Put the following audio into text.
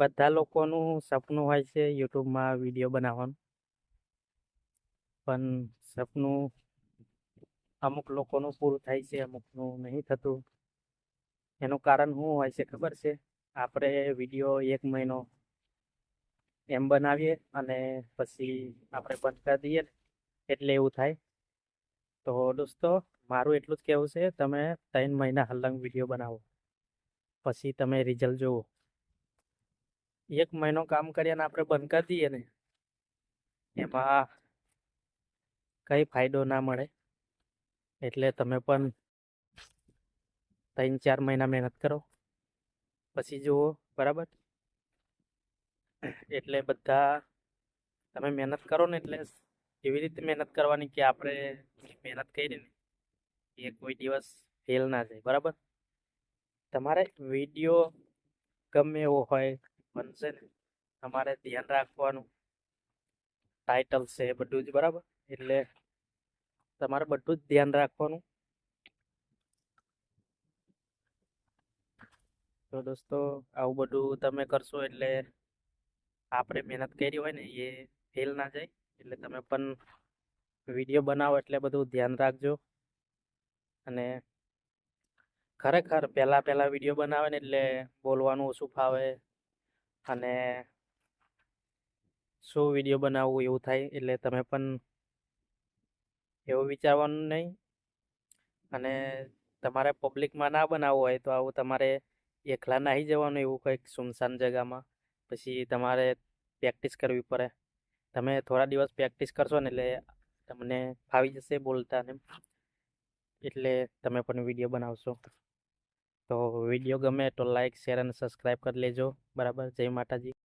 બધા લોકોનું સપનું હોય છે યુટ્યુબમાં વિડીયો બનાવવાનું, પણ સપનું અમુક લોકોનું પૂરું થાય છે, અમુકનું નહીં થતું. એનું કારણ શું હોય છે ખબર છે? આપણે વિડીયો 1 મહિનો એમ બનાવીએ અને પછી આપણે બંધ કરી દઈએ ને એટલે એવું થાય. તો દોસ્તો, મારું એટલું જ કહેવું છે, તમે 3 મહિના હલંગ વિડીયો બનાવો, પછી તમે રિઝલ્ટ જુઓ. 1 મહિનો કામ કરીએ ને આપણે બંધ કરી દઈએ ને એમાં કઈ ફાયદો ના મળે. એટલે તમે પણ 3-4 મહિના મહેનત કરો, પછી જુઓ. બરાબર? એટલે બધા તમે મહેનત કરો ને એટલે એવી રીતે મહેનત કરવાની કે આપણે જે મહેનત કરી ને એ કોઈ દિવસ ફેલ ના જાય. બરાબર? તમારે વિડીયો ગમે એવો હોય બનશે ને, તમારે ધ્યાન રાખવાનું. ટાઇટલ છે બધું જ. બરાબર? એટલે તમારે બધું જ ધ્યાન રાખવાનું. તો દોસ્તો, આવું બધું તમે કરશો એટલે આપણે મહેનત કરી હોય ને એ ફેલ ના જાય. એટલે તમે પણ વિડીયો બનાવો એટલે બધું ધ્યાન રાખજો. અને ખરેખર પહેલા વિડીયો બનાવે ને એટલે બોલવાનું ઓછું ફાવે અને શું વિડીયો બનાવવું એવું થાય. એટલે તમે પણ એવું વિચારવાનું નહીં. અને તમારે પબ્લિકમાં ના બનાવવું હોય તો આવું તમારે એકલા નાહી જવાનું એવું કંઈક સુમસાન જગામાં. પછી તમારે પ્રેક્ટિસ કરવી પડે. તમે થોડા દિવસ પ્રેક્ટિસ કરશો ને એટલે તમને ફાવી જશે બોલતા ને, એટલે તમે પણ વિડીયો બનાવશો. તો વિડીયો ગમે તો લાઈક, શેર અને સબસ્ક્રાઈબ કરી લેજો. બરાબર? જય માતાજી.